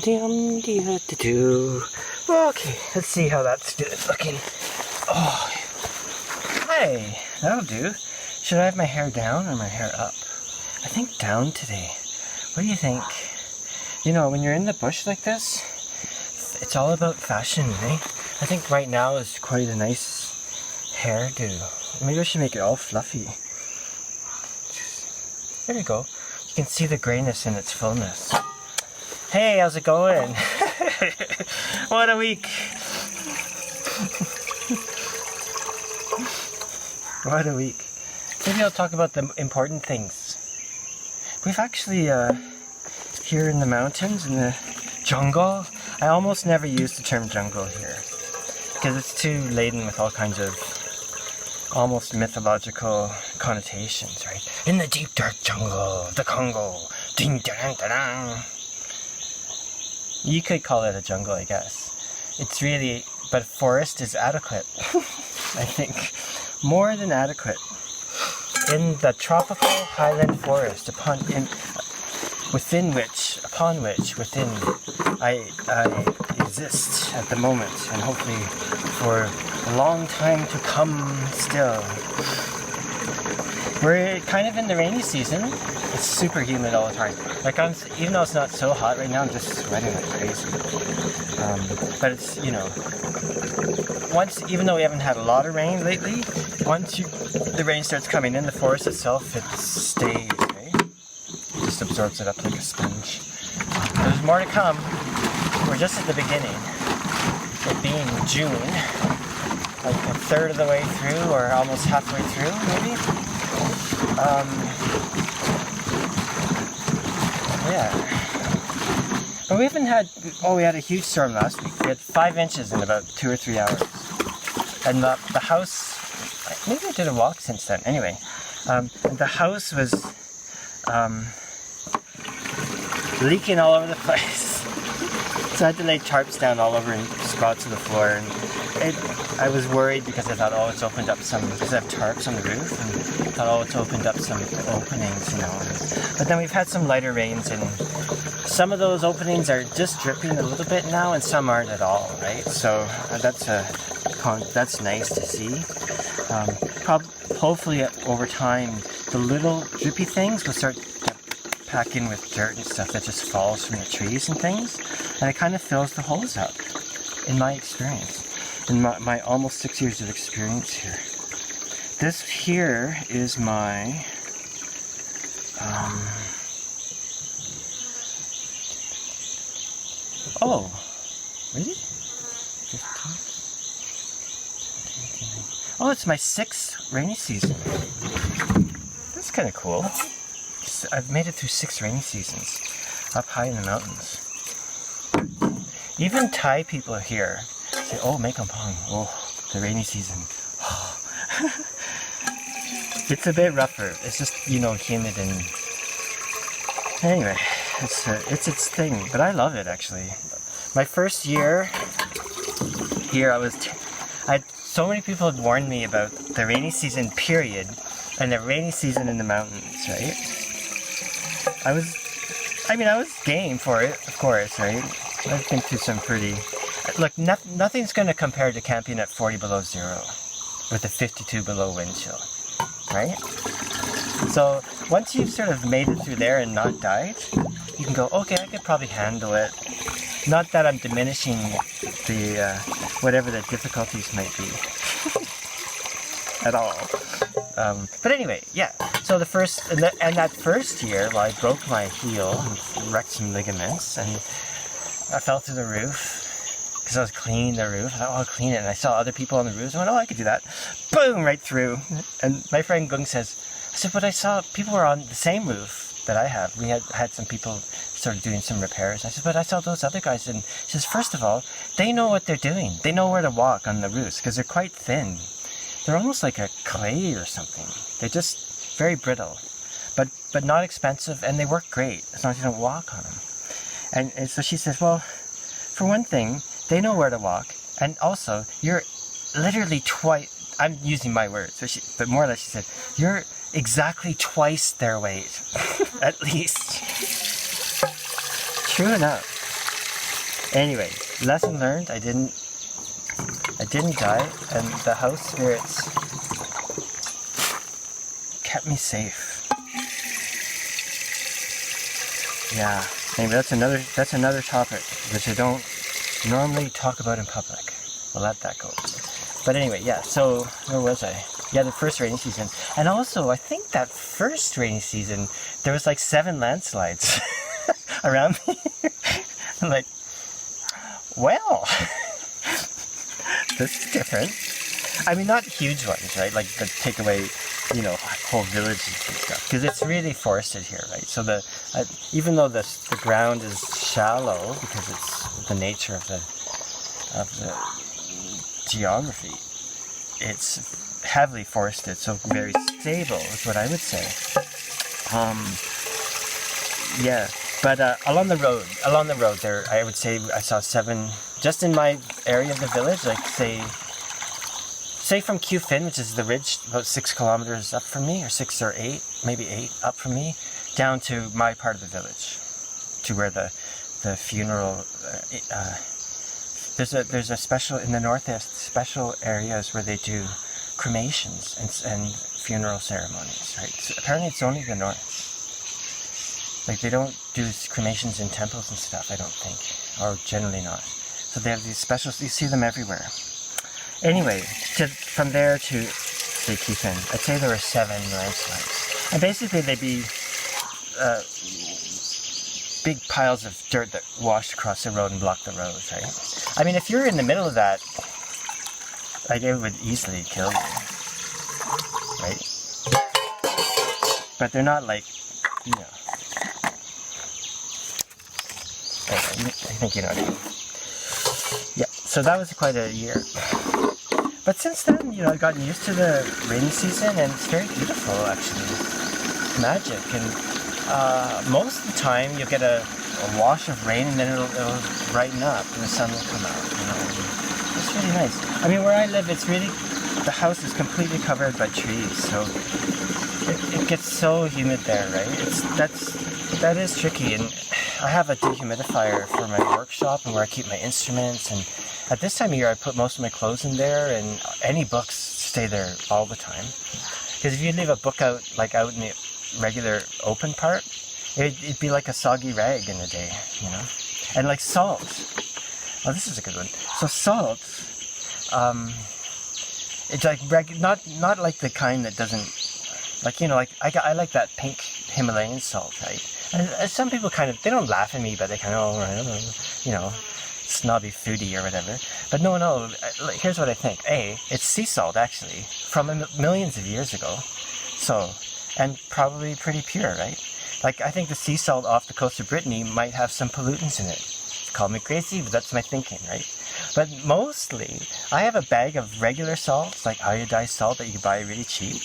Okay, let's see how that's looking. Oh, hey, that'll do. Should I have my hair down or my hair up? I think down today. What do you think? You know, when you're in the bush like this, it's all about fashion, eh? I think right now is quite a nice hairdo. Maybe I should make it all fluffy. There we go. You can see the grayness in its fullness. Hey, how's it going? What a week! What a week. Maybe I'll talk about the important things. We've actually, here in the mountains, in the jungle, I almost never use the term jungle here. Because it's too laden with all kinds of almost mythological connotations, right? In the deep dark jungle of the Congo. Ding dang dang. You could call it a jungle, I guess. It's really, but forest is adequate. I think more than adequate. In the tropical highland forest, upon which I exist at the moment, and hopefully for a long time to come still. We're kind of in the rainy season. It's super humid all the time. Like even though it's not so hot right now, I'm just sweating like crazy. But it's, you know, even though we haven't had a lot of rain lately, once the rain starts coming in, the forest itself, it stays, right? It just absorbs it up like a sponge. There's more to come. We're just at the beginning. It being June, like a third of the way through, or almost halfway through, maybe. Yeah. But we haven't had, we had a huge storm last week. We had 5 inches in about 2 or 3 hours. And the house, maybe I did a walk since then. Anyway, the house was leaking all over the place. So I had to lay tarps down all over in spots of the floor. And I was worried because I thought, it's opened up some, because I have tarps on the roof, and I thought, it's opened up some openings, you know. But then we've had some lighter rains, and some of those openings are just dripping a little bit now, and some aren't at all, right? So that's nice to see. Hopefully over time, the little drippy things will start to pack in with dirt and stuff that just falls from the trees and things, and it kind of fills the holes up, in my experience. In my almost 6 years of experience here. This here is my really? 15? It's my 6th rainy season. That's kind of cool. I've made it through 6 rainy seasons up high in the mountains. Even Thai people here say, Mae Kampong, the rainy season. It's a bit rougher. It's just, humid and... Anyway, it's its thing. But I love it, actually. My first year here, so many people had warned me about the rainy season period and the rainy season in the mountains, right? I was game for it, of course, right? I've been through some pretty... Look, nothing's going to compare to camping at 40 below zero with a 52 below wind chill, right? So once you've sort of made it through there and not died, you can go, okay, I could probably handle it. Not that I'm diminishing the whatever the difficulties might be at all. But anyway, yeah. So that first year, I broke my heel and wrecked some ligaments, and I fell through the roof because I was cleaning the roof. I thought, I'll clean it. And I saw other people on the roof. I went, I could do that. Boom, right through. And my friend Gung says, but I saw people were on the same roof that I have. We had some people sort of doing some repairs. I said, but I saw those other guys. And she says, first of all, they know what they're doing. They know where to walk on the roofs because they're quite thin. They're almost like a clay or something. They're just very brittle, but not expensive, and they work great as long as you don't walk on them. And so she says, well, for one thing, they know where to walk, and also you're literally twice. I'm using my words, but more or less she said, you're exactly twice their weight, at least. True enough. Anyway, lesson learned. I didn't die, and the house spirits kept me safe. Yeah. Anyway, that's another topic which I don't normally talk about in public. We'll let that go. But anyway, yeah. So where was I? Yeah, the first rainy season, and also I think that first rainy season there was like 7 landslides around me. I'm like, well, this is different. I mean, not huge ones, right? Like that take away, whole villages and stuff. Because it's really forested here, right? So even though the ground is shallow because it's the nature of the geography, it's heavily forested, so very stable is what I would say. Yeah. But along the road there, I would say I saw 7, just in my area of the village, like say from Qfin, which is the ridge about 6 kilometers up from me, or 6 or 8, maybe 8 up from me, down to my part of the village, to where the funeral, there's a special, in the northeast, special areas where they do cremations and funeral ceremonies, right? So apparently it's only the north. Like, they don't do cremations in temples and stuff, I don't think. Or generally not. So they have these specials, you see them everywhere. Anyway, from there to, say, Qfin, I'd say there were 7 landslides. And basically they'd be big piles of dirt that washed across the road and blocked the road, right? I mean, if you're in the middle of that, like, it would easily kill you, right? But they're not like, I think you know what I mean. Yeah, so that was quite a year. But since then, I've gotten used to the rainy season, and it's very beautiful, actually. It's magic, and most of the time you'll get a wash of rain, and then it'll brighten up, and the sun will come out, It's really nice. I mean, where I live, the house is completely covered by trees, so it gets so humid there, right? That is tricky, and I have a dehumidifier for my workshop and where I keep my instruments, and at this time of year I put most of my clothes in there, and any books stay there all the time. Because if you leave a book out in the regular open part, it'd be like a soggy rag in a day, And like salt. Oh, this is a good one. So salt, it's like not like the kind that doesn't, I like that pink Himalayan salt, right? And some people they don't laugh at me, but they snobby foodie or whatever. But no, here's what I think. It's sea salt, actually, from millions of years ago. So, and probably pretty pure, right? Like, I think the sea salt off the coast of Brittany might have some pollutants in it. Call me crazy, but that's my thinking, right? But mostly, I have a bag of regular salts, like iodized salt that you can buy really cheap.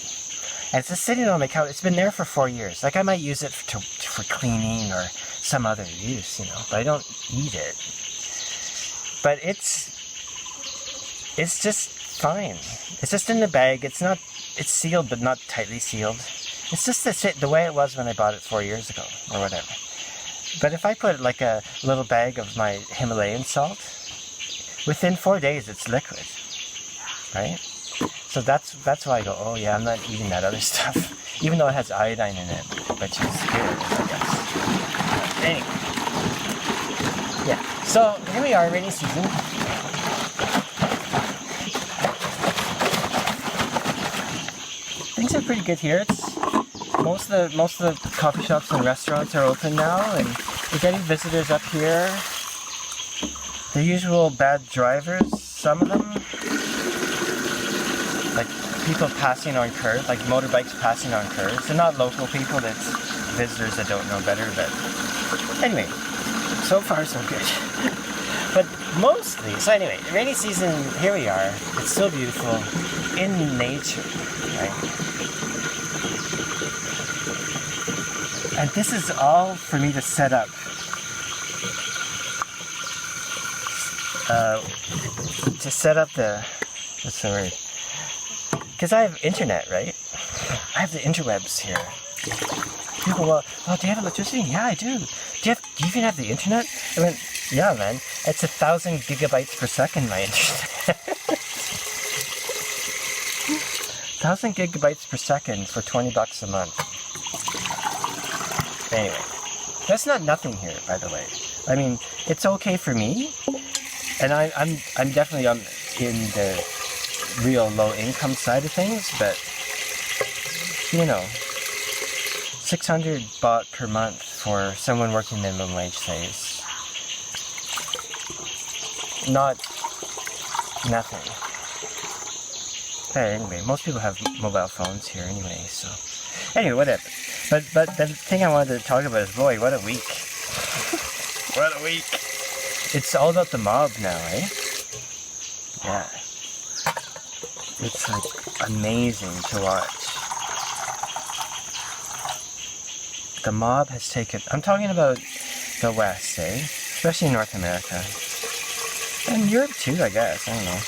And it's just sitting on my couch. It's been there for 4 years. Like, I might use it for cleaning or some other use, but I don't eat it. But it's just fine. It's just in the bag. It's sealed, but not tightly sealed. It's just the way it was when I bought it 4 years ago, or whatever. But if I put like a little bag of my Himalayan salt, within 4 days it's liquid, right? So that's why I go, oh yeah, I'm not eating that other stuff, even though it has iodine in it, which is good, I guess. Anyway, yeah. So here we are, rainy season. Things are pretty good here. Most of the coffee shops and restaurants are open now, and we're getting visitors up here. The usual bad drivers, some of them. Like people passing on curves, like motorbikes passing on curves. They're not local people, that's visitors that don't know better, but anyway, so far so good. But mostly, so anyway, rainy season, here we are. It's so beautiful in nature, right? And this is all for me to set up. What's the word? Because I have internet, right? I have the interwebs here. People go, oh, do you have electricity? Yeah, I do. Do you even have the internet? I went, yeah, man. It's 1,000 gigabytes per second, my internet. 1,000 gigabytes per second for $20 a month. Anyway, that's not nothing here, by the way. I mean, it's okay for me, and I'm definitely in the real low income side of things, but you know, 600 baht per month for someone working minimum wage, say, is not nothing. But anyway, most people have mobile phones here anyway, so anyway, whatever. But the thing I wanted to talk about is, boy, what a week. What a week. It's all about the mob now, eh? Yeah. It's like amazing to watch. The mob has taken, I'm talking about the West, eh? Especially North America. And Europe too, I guess, I don't know.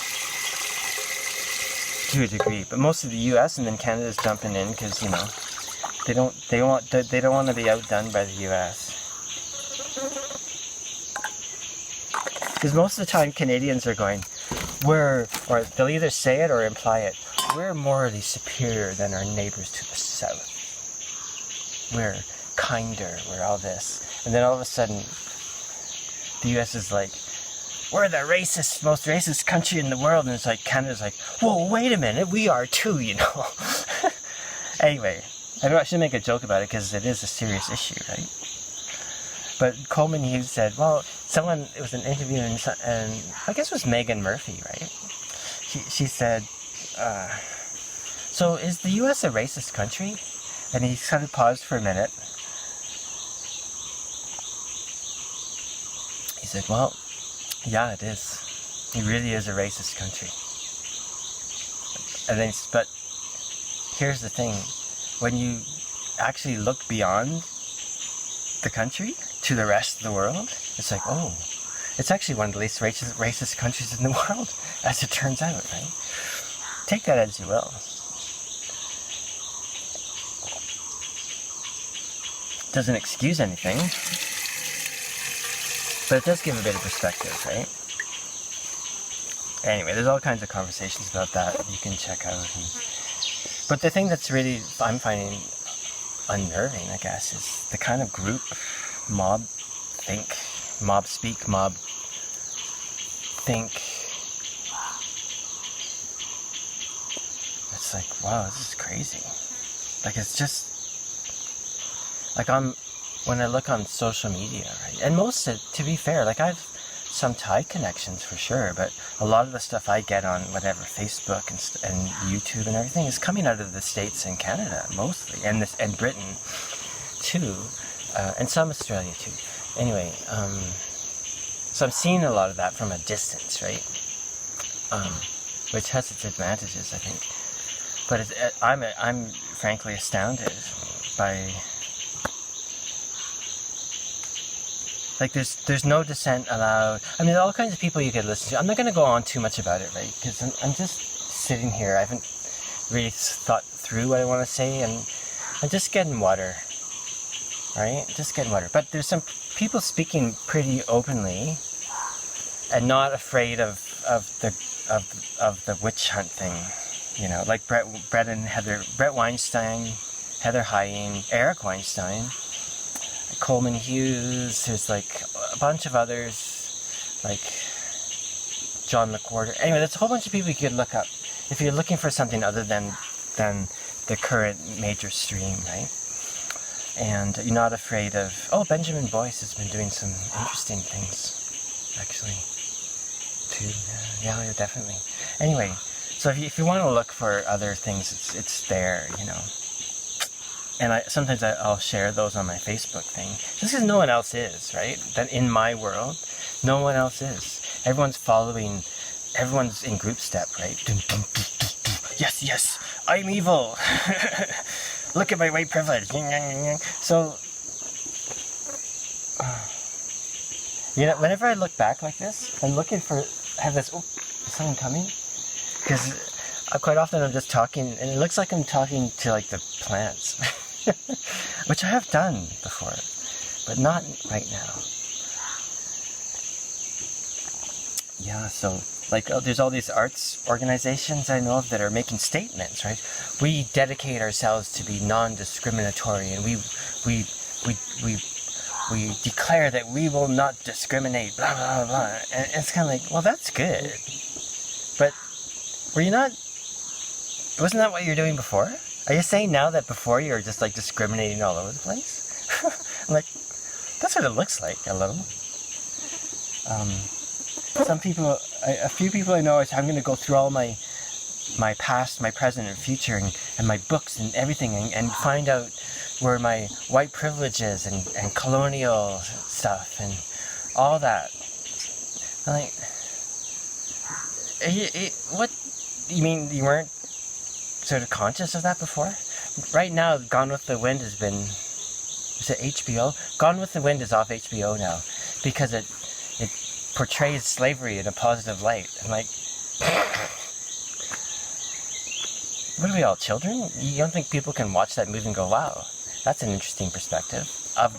To a degree, but most of the US and then Canada's dumping in because, you know, they don't want to be outdone by the US. Because most of the time Canadians are going, or they'll either say it or imply it, we're morally superior than our neighbors to the south. We're kinder, we're all this. And then all of a sudden, the US is like, we're the most racist country in the world. And it's like, Canada's like, whoa, wait a minute, we are too, you know. Anyway, I should make a joke about it because it is a serious issue, right? But Coleman Hughes said, well, it was an interview, and I guess it was Megan Murphy, right? She said, so is the US a racist country? And he sort of paused for a minute. He said, well, yeah, it is. It really is a racist country. And then, but here's the thing. When you actually look beyond the country to the rest of the world, it's like, oh, it's actually one of the least racist countries in the world, as it turns out, right? Take that as you will. Doesn't excuse anything, but it does give a bit of perspective, right? Anyway, there's all kinds of conversations about that you can check out. But the thing that's really, I'm finding unnerving, I guess, is the kind of group mob speak, mob think. It's like, wow, this is crazy. Like, it's just, like, when I look on social media, right, and most of it, to be fair, like, I've some Thai connections for sure, but a lot of the stuff I get on whatever Facebook and YouTube and everything is coming out of the States and Canada mostly, and Britain too, and some Australia too. Anyway, so I'm seeing a lot of that from a distance, right? Which has its advantages, I think. But I'm frankly astounded by. Like, there's no dissent allowed. I mean, there are all kinds of people you could listen to. I'm not going to go on too much about it, right? Because I'm just sitting here. I haven't really thought through what I want to say, and I'm just getting water, right? Just getting water. But there's some people speaking pretty openly, and not afraid of the witch hunt thing, you know, like Brett Weinstein, Heather Heying, Eric Weinstein, Coleman Hughes. There's like a bunch of others, like John McWhorter. Anyway, there's a whole bunch of people you could look up if you're looking for something other than the current major stream, right? And you're not afraid of, Benjamin Boyce has been doing some interesting things, actually, too. Yeah, definitely. Anyway, so if you want to look for other things, it's there, you know. And sometimes I'll share those on my Facebook thing. Just because no one else is, right? That in my world, no one else is. Everyone's in group step, right? Dun, dun, dun, dun, dun. Yes, I'm evil. Look at my white privilege. So, you know, whenever I look back like this, I'm looking for, is someone coming? Because quite often I'm just talking, and it looks like I'm talking to like the plants. Which I have done before, but not right now. Yeah, so like there's all these arts organizations I know of that are making statements, right? We dedicate ourselves to be non-discriminatory, and we declare that we will not discriminate, blah blah blah. And it's kind of like, well, that's good, but were you not? Wasn't that what you're doing before? Are you saying now that before you were just like discriminating all over the place? I'm like, that's what it looks like a little. Some people, a few people I know, I'm going to go through all my past, my present, and future, and my books and everything, and find out where my white privilege is, and colonial stuff, and all that. I'm like, what? You mean you weren't sort of conscious of that before? Right now, Gone with the Wind has been, is it HBO? Gone with the Wind is off HBO now, because it portrays slavery in a positive light. I'm like, what are we all, children? You don't think people can watch that movie and go, wow, that's an interesting perspective of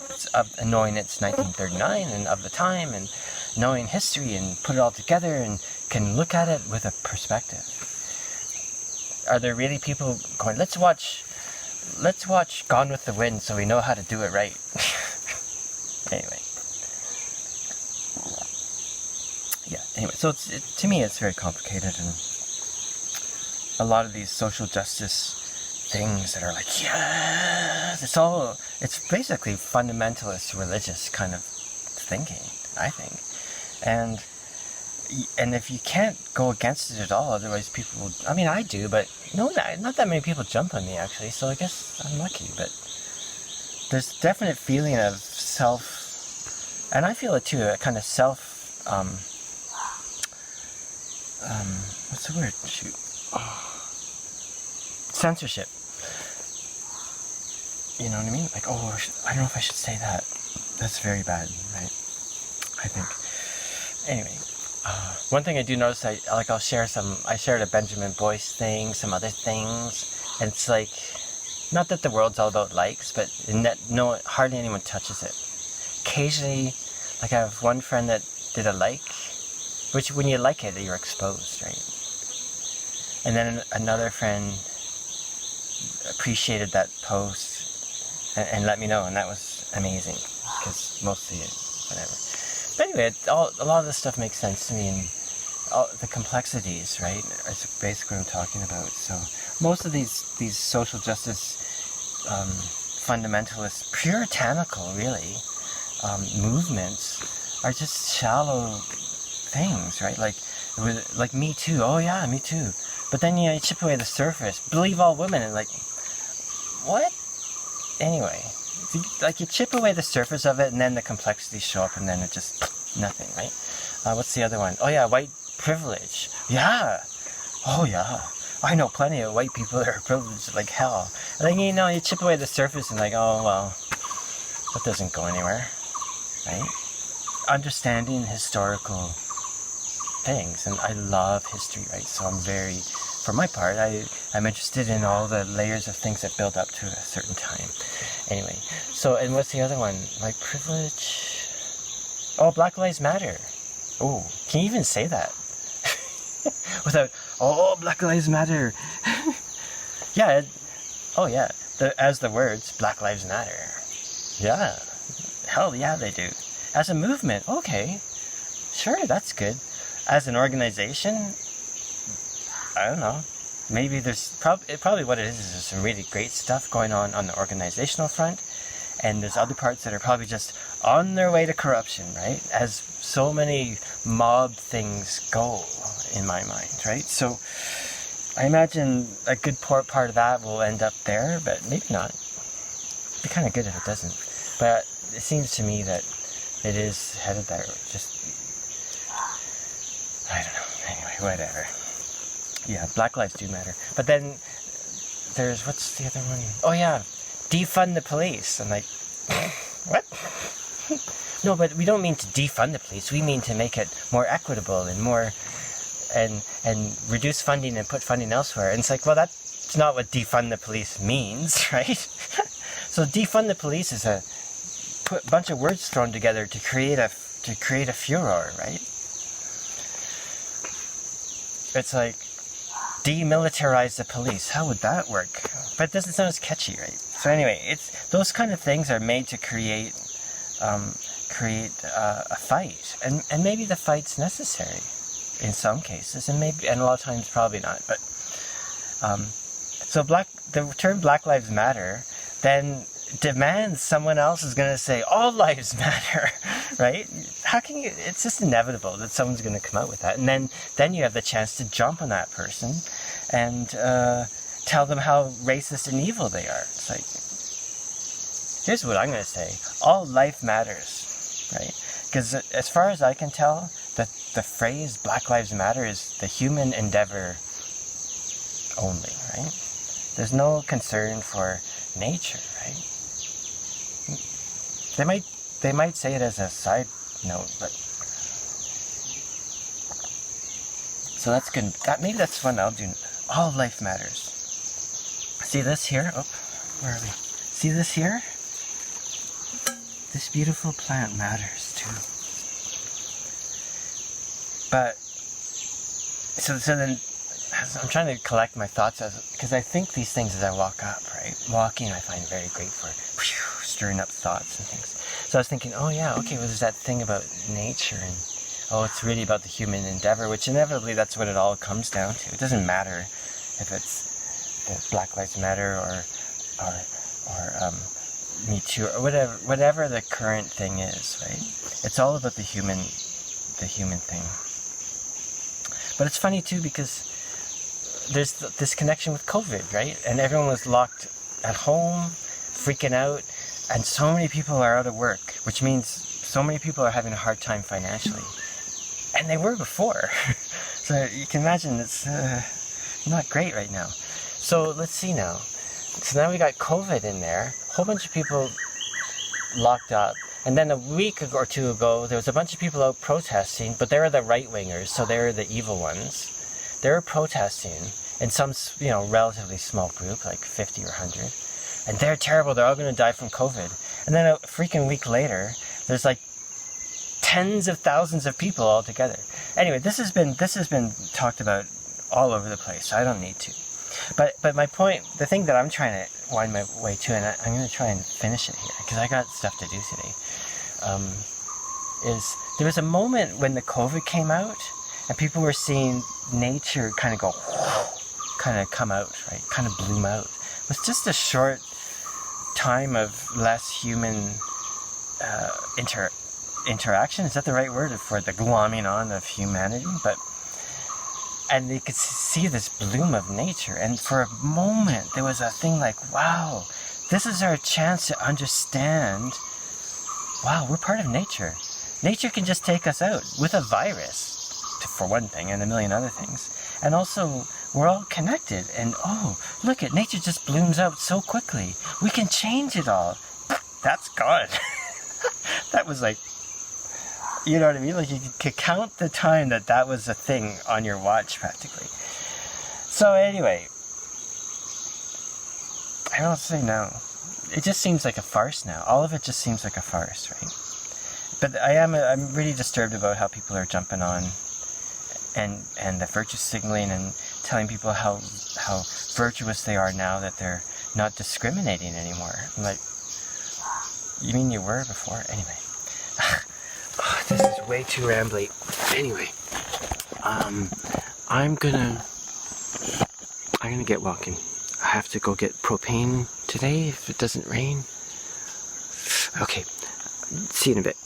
knowing it's 1939 and of the time, and knowing history, and put it all together and can look at it with a perspective. Are there really people going, let's watch Gone with the Wind so we know how to do it right? Anyway. Yeah, anyway, so to me it's very complicated, and a lot of these social justice things that are like, yeah, it's basically fundamentalist religious kind of thinking, I think. And if you can't go against it at all, otherwise people will, I mean, I do, but no, not that many people jump on me actually, so I guess I'm lucky, but there's a definite feeling of self, and I feel it too, a kind of self, what's the word? Shoot. Censorship. You know what I mean? Like, oh, I don't know if I should say that. That's very bad, right? I think. Anyway, one thing I do notice, I'll share I shared a Benjamin Boyce thing, some other things, and it's like, not that the world's all about likes, but hardly anyone touches it. Occasionally, like I have one friend that did a like, which when you like it, you're exposed, right? And then another friend appreciated that post and let me know, and that was amazing, because mostly whatever. But anyway, a lot of this stuff makes sense to me, and all the complexities, right, is basically what I'm talking about. So most of these social justice fundamentalist, puritanical, really, movements are just shallow things, right? Like Me Too. Oh yeah, Me Too. But then you chip away the surface. Believe all women, and like, what? Anyway, like you chip away the surface of it, and then the complexities show up, and then it just nothing, right? What's the other one? Oh yeah, white privilege. Yeah. Oh yeah. I know plenty of white people that are privileged like hell. And then you chip away the surface, and like, oh well, that doesn't go anywhere, right? Understanding historical things, and I love history, right? So for my part, I'm interested in all the layers of things that build up to a certain time. Anyway, so, and what's the other one? Like privilege? Oh, Black Lives Matter. Oh, can you even say that? Without, oh, Black Lives Matter. Yeah, as the words, Black Lives Matter. Yeah, hell yeah they do. As a movement, okay, sure, that's good. As an organization, I don't know. Maybe there's probably what it is there's some really great stuff going on the organizational front, and there's other parts that are probably just on their way to corruption, right? As so many mob things go, in my mind, right? So I imagine a good part of that will end up there, but maybe not. It'd be kind of good if it doesn't. But it seems to me that it is headed there. Just, I don't know. Anyway, whatever. Yeah, Black lives do matter. But then there's, what's the other one? Oh yeah, defund the police. I'm like, what? No, but we don't mean to defund the police. We mean to make it more equitable and more, and reduce funding and put funding elsewhere. And it's like, well, that's not what defund the police means, right? So defund the police is a bunch of words thrown together to create a furor, right? it's like demilitarize the police. How would that work? But it doesn't sound as catchy, right? So anyway, it's those kind of things are made to create a fight, and maybe the fight's necessary in some cases, and a lot of times probably not. But so the term Black Lives Matter then demands someone else is going to say all lives matter, right? How can you? It's just inevitable that someone's going to come out with that, and then you have the chance to jump on that person and tell them how racist and evil they are. It's like, here's what I'm going to say: all life matters, right? Because as far as I can tell, the phrase Black Lives Matter is the human endeavor only, right? There's no concern for nature, right? They might say it as a side note, but so that's good. Maybe that's fun. I'll do. All life matters. See this here? Oh, where are we? See this here? This beautiful plant matters too. But so then I'm trying to collect my thoughts because I think these things as I walk up, right? Walking I find very great for stirring up thoughts and things. So I was thinking, oh yeah, okay, well there's that thing about nature, and oh, it's really about the human endeavor, which inevitably that's what it all comes down to. It doesn't matter if it's the Black Lives Matter or Me Too or whatever the current thing is, right? It's all about the human thing. But it's funny too because there's this connection with COVID, right? And everyone was locked at home, freaking out, and so many people are out of work, which means so many people are having a hard time financially. And they were before. So you can imagine it's not great right now. So let's see now. So now we got COVID in there, a whole bunch of people locked up. And then a week or two ago, there was a bunch of people out protesting, but they were the right-wingers, so they were the evil ones. They were protesting in some, relatively small group, like 50 or 100. And they're terrible, they're all going to die from COVID. And then a freaking week later, there's like tens of thousands of people all together. Anyway, this has been talked about all over the place, so I don't need to. But my point, the thing that I'm trying to wind my way to, and I'm going to try and finish it here, because I got stuff to do today, is there was a moment when the COVID came out, and people were seeing nature kind of go, kind of come out, right? Kind of bloom out. It was just a short time of less human interaction. Is that the right word for the glomming on of humanity? And they could see this bloom of nature. And for a moment, there was a thing like, wow, this is our chance to understand, wow, we're part of nature. Nature can just take us out with a virus, for one thing, and a million other things. And also, we're all connected. And oh, look at nature just blooms out so quickly. We can change it all. That's God. That was like, you know what I mean? Like you could count the time that was a thing on your watch practically. So anyway, I don't say no. It just seems like a farce now. All of it just seems like a farce, right? But I'm really disturbed about how people are jumping on and the virtue signaling and telling people how virtuous they are now that they're not discriminating anymore. I'm like, you mean you were before? Anyway. Oh, this is way too rambly. Anyway, I'm gonna get walking. I have to go get propane today if it doesn't rain. Okay, see you in a bit.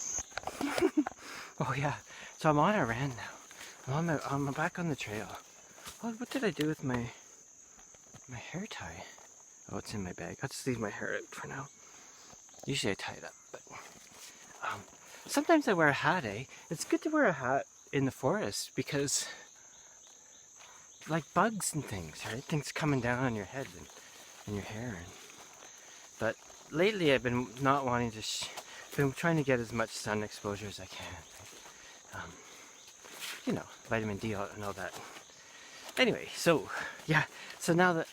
Oh yeah, so I'm on a run now. I'm back on the trail. What did I do with my hair tie? Oh, it's in my bag. I'll just leave my hair out for now. Usually I tie it up, but sometimes I wear a hat, eh? It's good to wear a hat in the forest because, like bugs and things, right? Things coming down on your head and your hair. But lately I've been not wanting to, been trying to get as much sun exposure as I can. Vitamin D and all that. Anyway, so, yeah. So now that,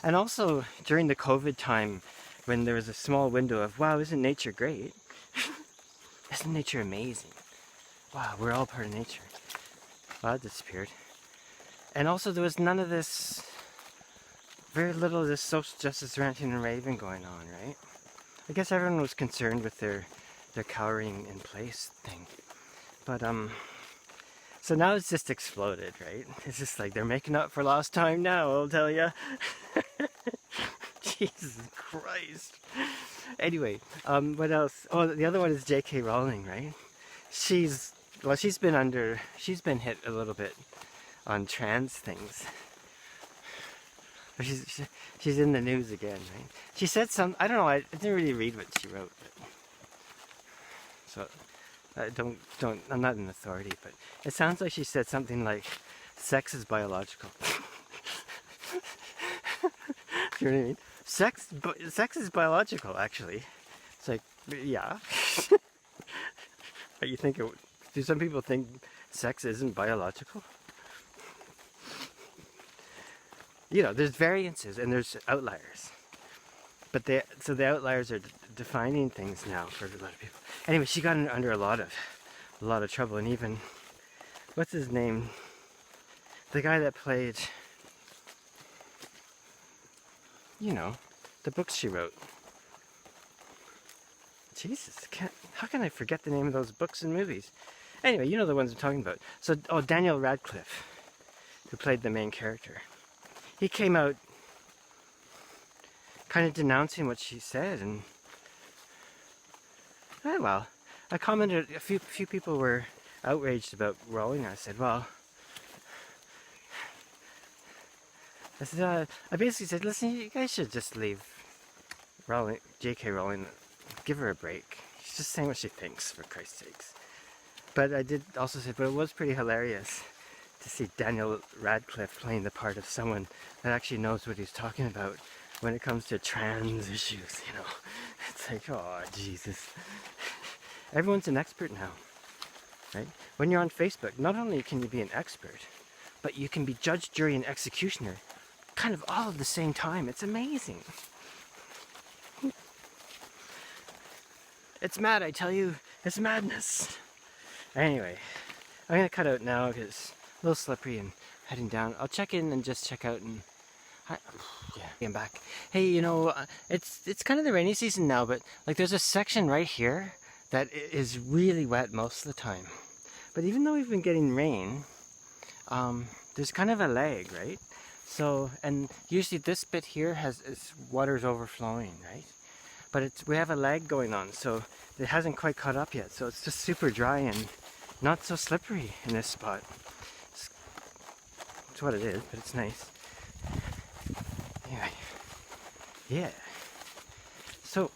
and also during the COVID time, when there was a small window of, wow, isn't nature great? Isn't nature amazing? Wow, we're all part of nature. Well, that disappeared. And also there was none of this, very little of this social justice ranting and raving going on, right? I guess everyone was concerned with their cowering in place thing. But so now it's just exploded, right? It's just like they're making up for lost time now, I'll tell ya. Jesus Christ. Anyway, what else? Oh, the other one is J.K. Rowling, right? She's been hit a little bit on trans things. She's in the news again, right? She said I don't know, I didn't really read what she wrote. So, I'm not an authority, but it sounds like she said something like, sex is biological. You know what I mean? Sex is biological, actually. It's like, yeah. But you think, do some people think sex isn't biological? You know, there's variances and there's outliers. But the outliers are defining things now for a lot of people. Anyway, she got under a lot of trouble, and even, what's his name? The guy that played, you know, the books she wrote. Jesus, how can I forget the name of those books and movies? Anyway, you know the ones I'm talking about. So, Daniel Radcliffe, who played the main character. He came out kind of denouncing what she said, and well, I commented, a few people were outraged about Rowling. I said, well, I basically said, listen, you guys should just leave Rowling, J.K. Rowling, give her a break. She's just saying what she thinks, for Christ's sakes. But I did also say, but it was pretty hilarious to see Daniel Radcliffe playing the part of someone that actually knows what he's talking about when it comes to trans issues, you know. It's like, oh, Jesus. Everyone's an expert now, right? When you're on Facebook, not only can you be an expert, but you can be judge, jury, and executioner kind of all at the same time. It's amazing. It's mad, I tell you. It's madness. Anyway, I'm going to cut out now because it's a little slippery and heading down. I'll check in and just check out and... yeah, I'm back. Hey, you know, it's kind of the rainy season now, but like there's a section right here that is really wet most of the time. But even though we've been getting rain, there's kind of a lag, right? So, and usually this bit here water's overflowing, right? But we have a lag going on, so it hasn't quite caught up yet. So it's just super dry and not so slippery in this spot. It's what it is, but it's nice. Anyway, yeah. So,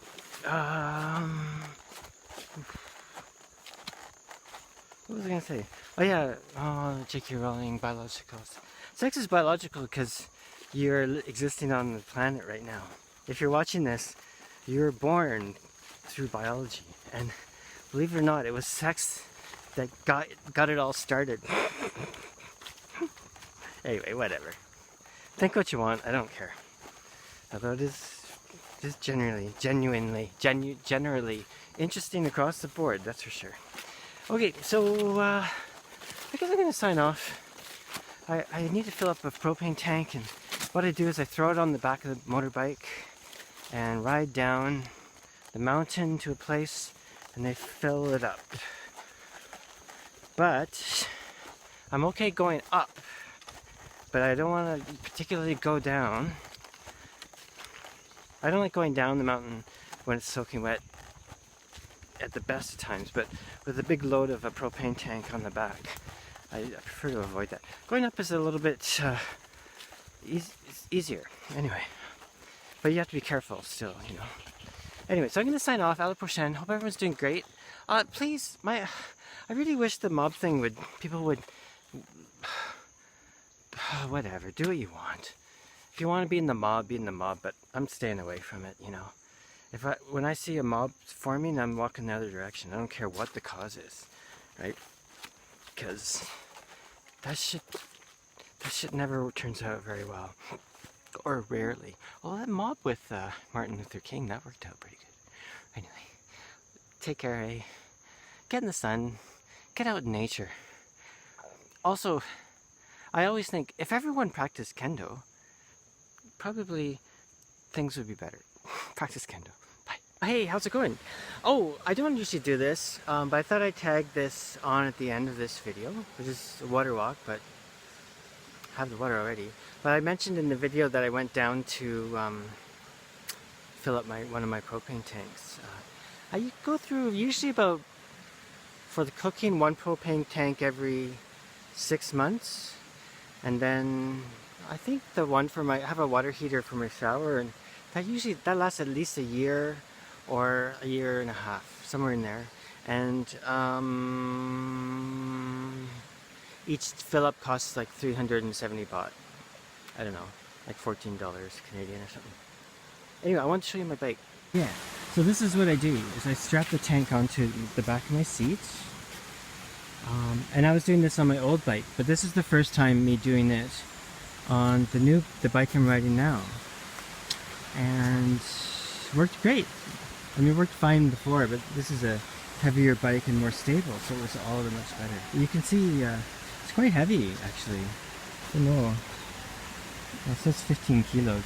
what was I gonna say? Oh yeah, J.K. Rowling, biological. Sex is biological because you're existing on the planet right now. If you're watching this, you're born through biology, and believe it or not, it was sex that got it all started. Anyway, whatever. Think what you want, I don't care. Although it is generally interesting across the board, that's for sure. Okay, so I guess I'm gonna sign off. I need to fill up a propane tank, and what I do is I throw it on the back of the motorbike and ride down the mountain to a place, and they fill it up. But I'm okay going up, but I don't want to particularly go down. I don't like going down the mountain when it's soaking wet at the best of times, but with a big load of a propane tank on the back, I prefer to avoid that. Going up is a little bit easier, anyway. But you have to be careful still, you know. Anyway, so I'm going to sign off. À la prochaine. Hope everyone's doing great. Please, I really wish the mob thing people would, whatever, do what you want. If you want to be in the mob, but I'm staying away from it, you know. When I see a mob forming, I'm walking the other direction. I don't care what the cause is, right? Because that shit never turns out very well. Or rarely. Well, that mob with Martin Luther King, that worked out pretty good. Anyway, take care, eh? Get in the sun. Get out in nature. Also, I always think if everyone practiced kendo, probably things would be better. Practice kendo. Bye. Hey, how's it going? Oh, I don't usually do this, but I thought I'd tag this on at the end of this video, which is a water walk, but I have the water already. But I mentioned in the video that I went down to fill up one of my propane tanks. I go through usually about, for the cooking, one propane tank every 6 months, and then I think the one for I have a water heater for my shower, and that lasts at least a year or a year and a half, somewhere in there. And each fill up costs like 370 baht. I don't know, like $14 Canadian or something. Anyway, I want to show you my bike. Yeah, so this is what I do, is I strap the tank onto the back of my seat. And I was doing this on my old bike, but this is the first time me doing it on the bike I'm riding now. And it worked great. I mean, it worked fine before, but this is a heavier bike and more stable, so it was all the much better. You can see it's quite heavy, actually. I don't know. It says 15 kilos.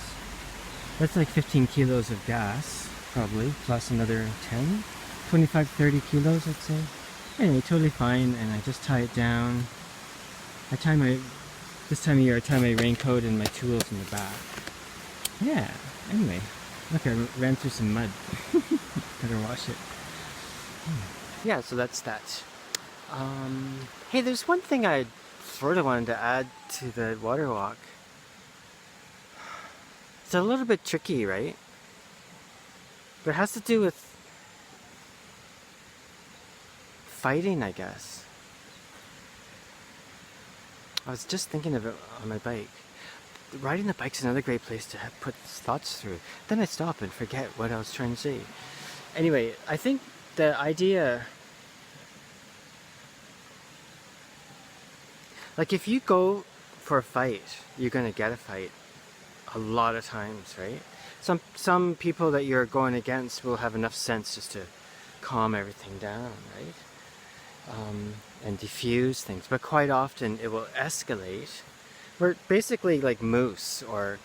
That's like 15 kilos of gas, probably, plus another 10, 25, 30 kilos, I'd say. Anyway, totally fine, and I just tie it down. This time of year, I tie my raincoat and my tools in the back. Yeah, anyway. Look, I ran through some mud. Better wash it. Yeah, so that's that. Hey, there's one thing I sort of wanted to add to the water walk. It's a little bit tricky, right? But it has to do with fighting, I guess. I was just thinking of it on my bike. Riding the bike's another great place to put thoughts through. Then I stop and forget what I was trying to say. Anyway, I think the idea... Like, if you go for a fight, you're gonna get a fight. A lot of times, right? Some people that you're going against will have enough sense just to calm everything down, right? And diffuse things, but quite often it will escalate. We're basically like moose or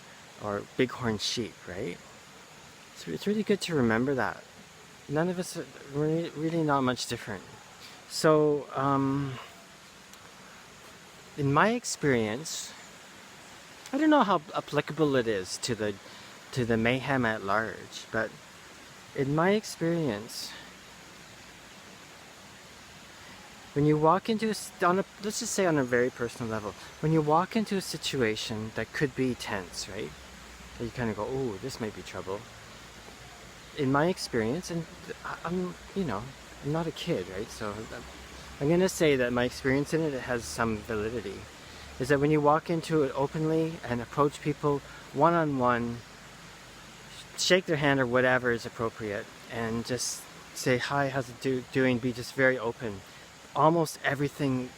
bighorn sheep, right? It's really good to remember that. None of us are really not much different. So, in my experience, I don't know how applicable it is to the mayhem at large, but in my experience, when you walk into let's just say on a very personal level, when you walk into a situation that could be tense, right? You kind of go, oh, this might be trouble. In my experience, and I'm not a kid, right? So I'm gonna say that my experience in it has some validity. Is that when you walk into it openly and approach people one-on-one, shake their hand or whatever is appropriate, and just say, hi, how's it doing? Be just very open. Almost everything,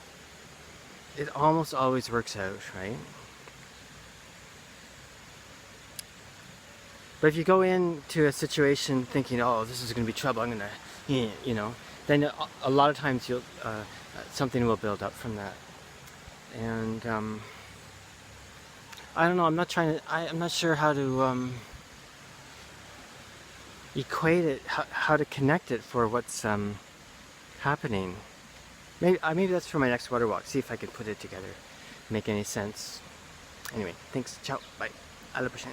it almost always works out, right? But if you go into a situation thinking, oh, this is going to be trouble, I'm going to, then a lot of times something will build up from that. And I don't know, I'm not sure how to equate it, how to connect it for what's happening. Maybe that's for my next water walk, see if I can put it together, make any sense. Anyway, thanks, ciao, bye, 100%.